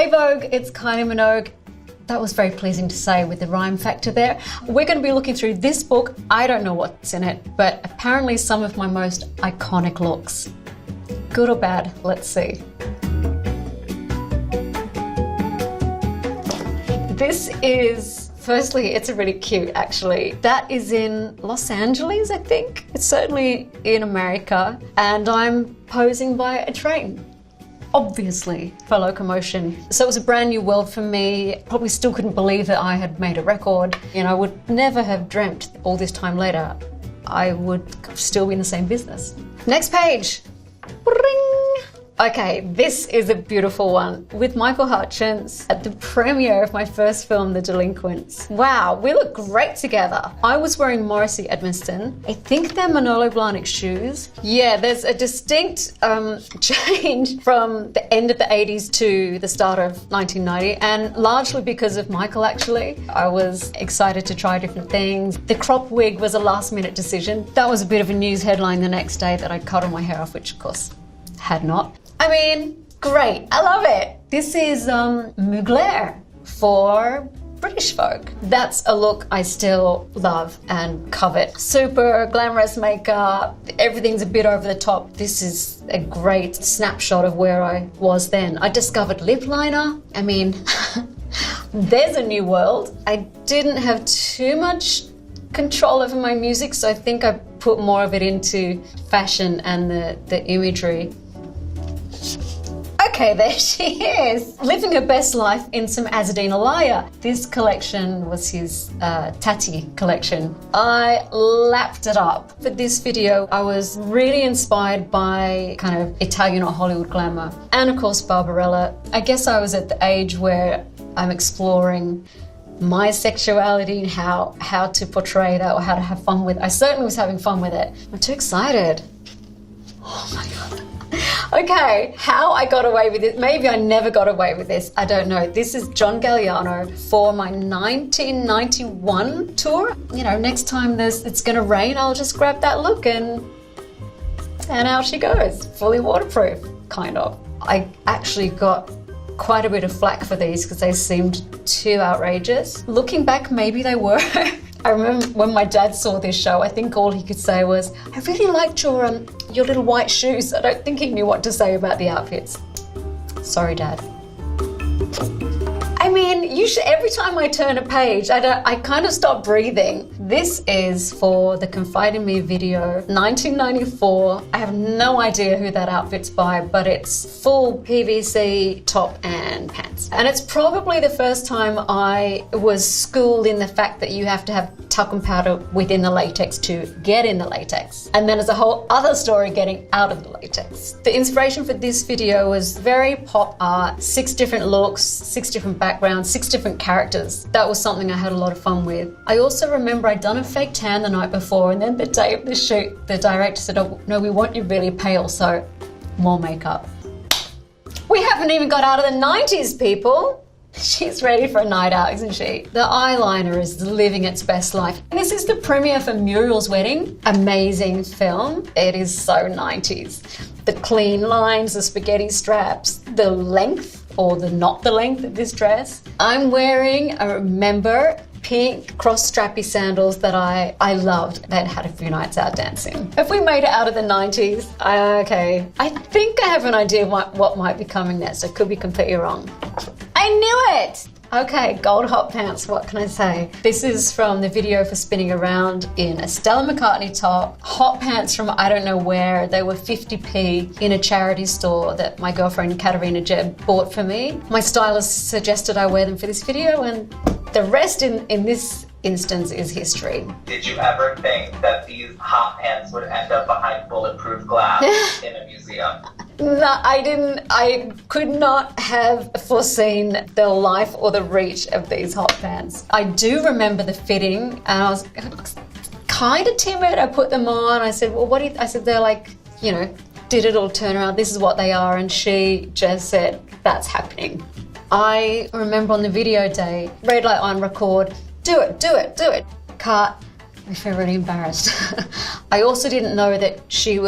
Hey Vogue, it's Kylie Minogue. That was very pleasing to say with the rhyme factor there. We're going to be looking through this book. I don't know what's in it, but apparently some of my most iconic looks. Good or bad, let's see. This is, firstly, it's really cute actually. That is in Los Angeles, I think. It's certainly in America. And I'm posing by a train. Obviously, for locomotion. So it was a brand new world for me. Probably still couldn't believe that I had made a record. You know, I would never have dreamt all this time later I would still be in the same business. Next page. Ring. Okay, this is a beautiful one with Michael Hutchence at the premiere of my first film, The Delinquents. Wow, we look great together. I was wearing Morrissey Edmiston. I think they're Manolo Blahnik shoes. Yeah, there's a distinct change from the end of the 80s to the start of 1990, and largely because of Michael actually. I was excited to try different things. The crop wig was a last minute decision. That was a bit of a news headline the next day that I'd cut all my hair off, which of course had not. I mean, great, I love it. This is Mugler for British Vogue. That's a look I still love and covet. Super glamorous makeup, everything's a bit over the top. This is a great snapshot of where I was then. I discovered lip liner. I mean, there's a new world. I didn't have too much control over my music, so I think I put more of it into fashion and the imagery. Okay, there she is, living her best life in some Azzedine Alaya. This collection was his Tati collection. I lapped it up. For this video, I was really inspired by kind of Italian or Hollywood glamour. And of course, Barbarella. I guess I was at the age where I'm exploring my sexuality and how to portray that or how to have fun with it. I certainly was having fun with it. I'm too excited. Oh my God. Okay, how I got away with it. Maybe I never got away with this. I don't know. This is John Galliano for my 1991 tour. You know, next time it's gonna rain, I'll just grab that look and out she goes. Fully waterproof, kind of. I actually got quite a bit of flack for these because they seemed too outrageous. Looking back, maybe they were. I remember when my dad saw this show, I think all he could say was, I really liked your little white shoes. I don't think he knew what to say about the outfits. Sorry, Dad. I mean, every time I turn a page, I kind of stop breathing. This is for the Confide in Me video, 1994. I have no idea who that outfit's by, but it's full PVC top and pants. And it's probably the first time I was schooled in the fact that you have to have talcum powder within the latex to get in the latex. And then there's a whole other story getting out of the latex. The inspiration for this video was very pop art, 6 different looks, 6 different backgrounds, 6 different characters. That was something I had a lot of fun with. I also remember I'd done a fake tan the night before, and then the day of the shoot, the director said, oh, no, we want you really pale, so more makeup. We haven't even got out of the 90s, people. She's ready for a night out, isn't she? The eyeliner is living its best life. And this is the premiere for Muriel's Wedding. Amazing film. It is so 90s. The clean lines, the spaghetti straps, the length or not the length of this dress. I'm wearing, I remember, pink cross-strappy sandals that I loved. They'd had a few nights out dancing. Have we made it out of the 90s? Okay. I think I have an idea what might be coming next. I could be completely wrong. I knew it! Okay, gold hot pants, what can I say? This is from the video for Spinning Around in a Stella McCartney top. Hot pants from I don't know where. They were 50p in a charity store that my girlfriend Katerina Jeb bought for me. My stylist suggested I wear them for this video, and the rest in this instance is history. Did you ever think that these hot pants would end up behind bulletproof glass in a museum? No, I didn't. I could not have foreseen the life or the reach of these hot pants. I do remember the fitting, and I was kind of timid. I put them on. I said, well, what do you, I said, they're like, you know, digital turnaround. This is what they are. And she just said, that's happening. I remember on the video day, red light on, record, do it, do it, do it. Cut. I feel really embarrassed. I also didn't know that she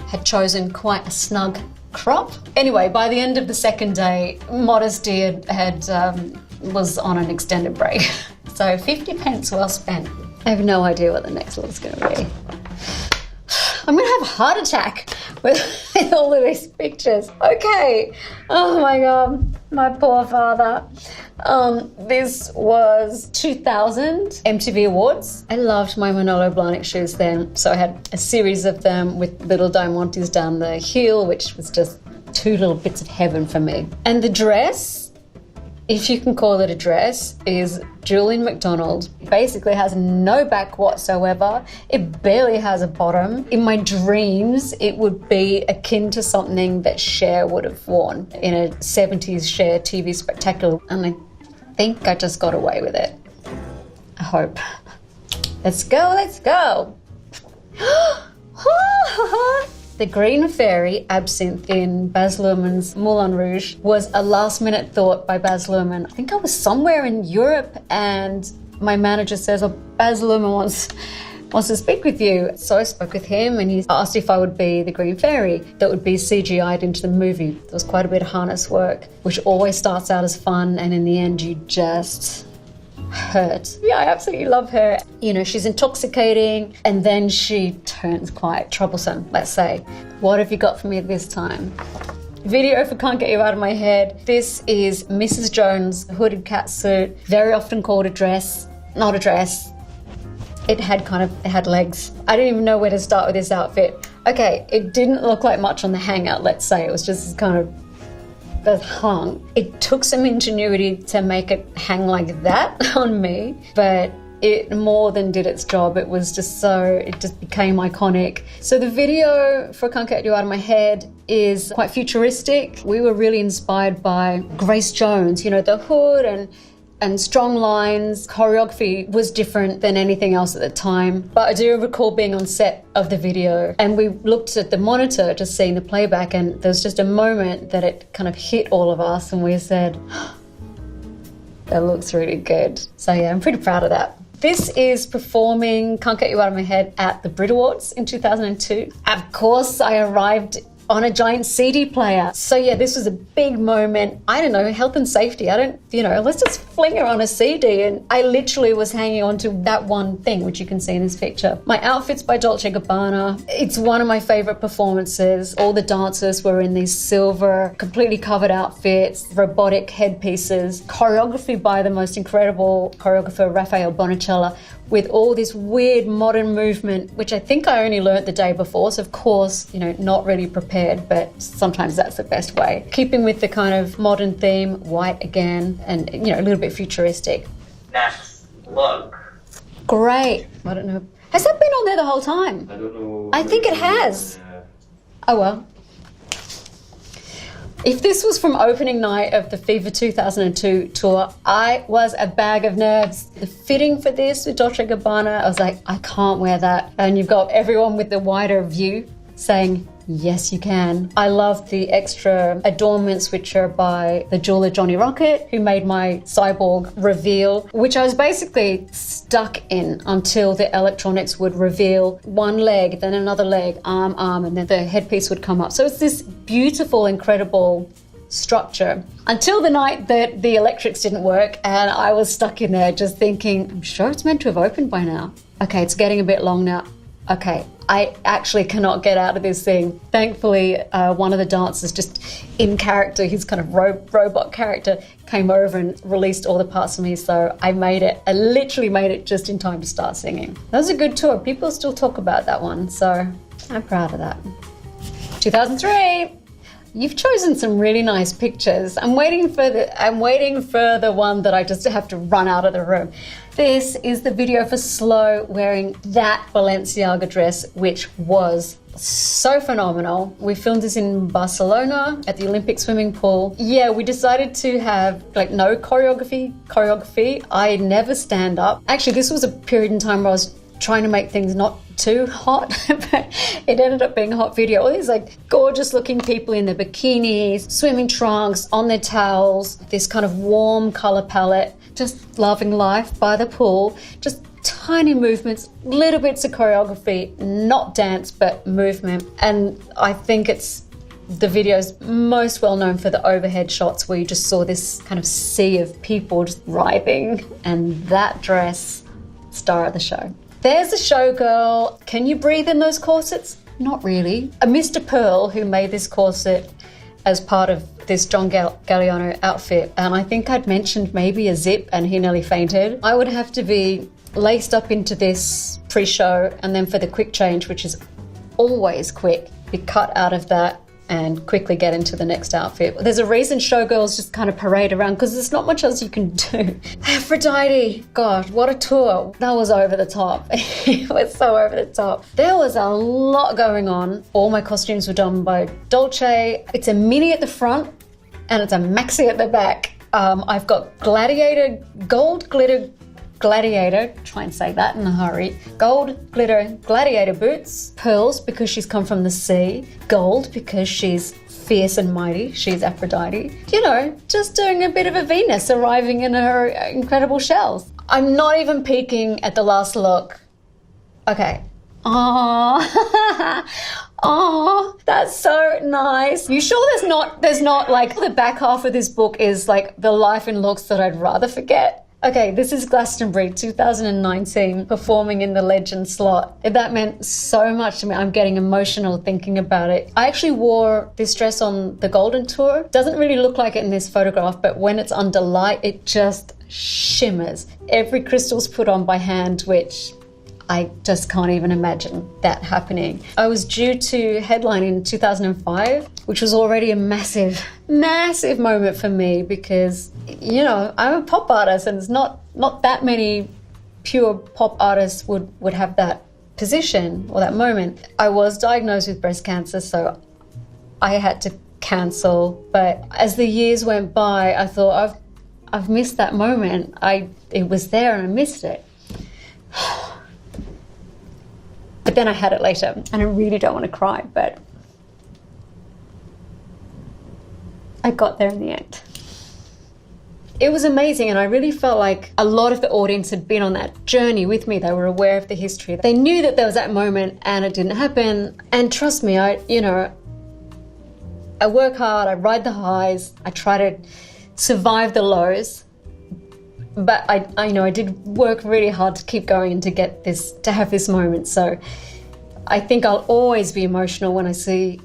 had chosen quite a snug crop. Anyway, by the end of the second day, Modesty was on an extended break. So 50 pence well spent. I have no idea what the next look's going to be. I'm going to have a heart attack with all of these pictures. Okay. Oh my God. My poor father. This was 2000 MTV Awards. I loved my Manolo Blahnik shoes then. So I had a series of them with little diamantes down the heel, which was just two little bits of heaven for me. And the dress, if you can call it a dress, is Julian McDonald. Basically has no back whatsoever. It barely has a bottom. In my dreams, it would be akin to something that Cher would have worn in a 70s Cher TV spectacular. And I think I just got away with it. I hope. Let's go, let's go. The Green Fairy absinthe in Baz Luhrmann's Moulin Rouge was a last-minute thought by Baz Luhrmann. I think I was somewhere in Europe and my manager says, oh, Baz Luhrmann wants to speak with you. So I spoke with him and he asked if I would be the Green Fairy that would be CGI'd into the movie. There was quite a bit of harness work, which always starts out as fun and in the end you just hurt. Yeah, I absolutely love her. You know, she's intoxicating and then she turns quite troublesome, let's say. What have you got for me this time? Video for Can't Get You Out of My Head. This is Mrs. Jones' hooded catsuit, very often called a dress. Not a dress. It had legs. I didn't even know where to start with this outfit. Okay, it didn't look like much on the hangout, let's say. It was just kind of hung. It took some ingenuity to make it hang like that on me, but it more than did its job. It just became iconic. So the video for Can't Get You Out of My Head is quite futuristic. We were really inspired by Grace Jones, you know, the hood and strong lines. Choreography was different than anything else at the time. But I do recall being on set of the video and we looked at the monitor, just seeing the playback, and there was just a moment that it kind of hit all of us and we said, that looks really good. So yeah, I'm pretty proud of that. This is performing Can't Get You Out of My Head at the Brit Awards in 2002. Of course, I arrived on a giant CD player. So yeah, this was a big moment. I don't know, health and safety. Let's just fling her on a CD. And I literally was hanging on to that one thing, which you can see in this picture. My outfit's by Dolce & Gabbana. It's one of my favorite performances. All the dancers were in these silver, completely covered outfits, robotic headpieces, choreography by the most incredible choreographer, Raphael Bonichella, with all this weird modern movement, which I think I only learnt the day before. So of course, not really prepared, but sometimes that's the best way. Keeping with the kind of modern theme, white again, and a little bit futuristic. Next look. Great. I don't know. Has that been on there the whole time? I don't know. I think it has. Oh well. If this was from opening night of the Fever 2002 tour, I was a bag of nerves. The fitting for this with Dolce & Gabbana, I was like, I can't wear that. And you've got everyone with the wider view saying, yes, you can. I love the extra adornments, which are by the jeweler Johnny Rocket, who made my cyborg reveal, which I was basically stuck in until the electronics would reveal one leg, then another leg, arm, and then the headpiece would come up. So it's this beautiful, incredible structure until the night that the electrics didn't work and I was stuck in there just thinking, I'm sure it's meant to have opened by now. Okay, it's getting a bit long now. Okay, I actually cannot get out of this thing. Thankfully, one of the dancers, just in character, his kind of robot character, came over and released all the parts of me, so I made it. I literally made it just in time to start singing. That was a good tour. People still talk about that one, so I'm proud of that. 2003. You've chosen some really nice pictures. I'm waiting for the one that I just have to run out of the room. This is the video for Slow wearing that Balenciaga dress, which was so phenomenal. We filmed this in Barcelona at the Olympic swimming pool. Yeah, we decided to have no choreography. I never stand up. Actually, this was a period in time where I was trying to make things not too hot, but it ended up being a hot video. All these gorgeous looking people in their bikinis, swimming trunks, on their towels, this kind of warm color palette, just loving life by the pool, just tiny movements, little bits of choreography, not dance, but movement. And I think it's the video's most well known for the overhead shots where you just saw this kind of sea of people just writhing, and that dress, star of the show. There's a showgirl. Can you breathe in those corsets? Not really. A Mr. Pearl who made this corset as part of this John Galliano outfit, and I think I'd mentioned maybe a zip and he nearly fainted. I would have to be laced up into this pre-show, and then for the quick change, which is always quick, be cut out of that and quickly get into the next outfit. There's a reason showgirls just kind of parade around because there's not much else you can do. Aphrodite, gosh, what a tour. That was over the top. It was so over the top. There was a lot going on. All my costumes were done by Dolce. It's a mini at the front and it's a maxi at the back. I've got gladiator, gold glitter gladiator, try and say that in a hurry, gold glitter gladiator boots, pearls because she's come from the sea, gold because she's fierce and mighty, she's Aphrodite, you know, just doing a bit of a Venus arriving in her incredible shells. I'm not even peeking at the last look. Okay. Oh, that's so nice. You sure there's not like the back half of this book is like the life and looks that I'd rather forget? Okay, this is Glastonbury 2019, performing in the legend slot. That meant so much to me. I'm getting emotional thinking about it. I actually wore this dress on the Golden Tour. Doesn't really look like it in this photograph, but when it's under light, it just shimmers. Every crystal's put on by hand, which I just can't even imagine that happening. I was due to headline in 2005, which was already a massive, massive moment for me because, you know, I'm a pop artist and it's not that many pure pop artists would have that position or that moment. I was diagnosed with breast cancer, so I had to cancel. But as the years went by, I thought, I've missed that moment. It was there and I missed it. But then I had it later, and I really don't want to cry, but I got there in the end. It was amazing, and I really felt like a lot of the audience had been on that journey with me. They were aware of the history. They knew that there was that moment, and it didn't happen. And trust me, I work hard, I ride the highs, I try to survive the lows. But I did work really hard to keep going and to get this, to have this moment. So I think I'll always be emotional when I see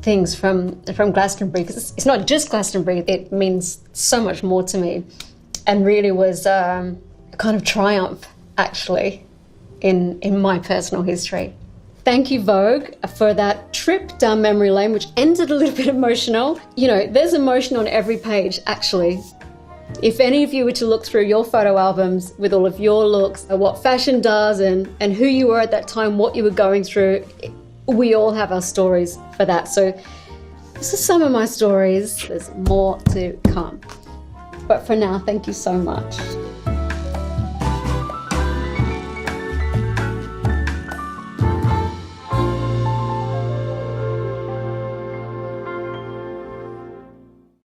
things from Glastonbury, because it's not just Glastonbury, it means so much more to me, and really was a kind of triumph, actually, in my personal history. Thank you, Vogue, for that trip down memory lane, which ended a little bit emotional. You know, there's emotion on every page, actually. If any of you were to look through your photo albums with all of your looks, what fashion does and who you were at that time, what you were going through, we all have our stories for that. So this is some of my stories. There's more to come. But for now, thank you so much.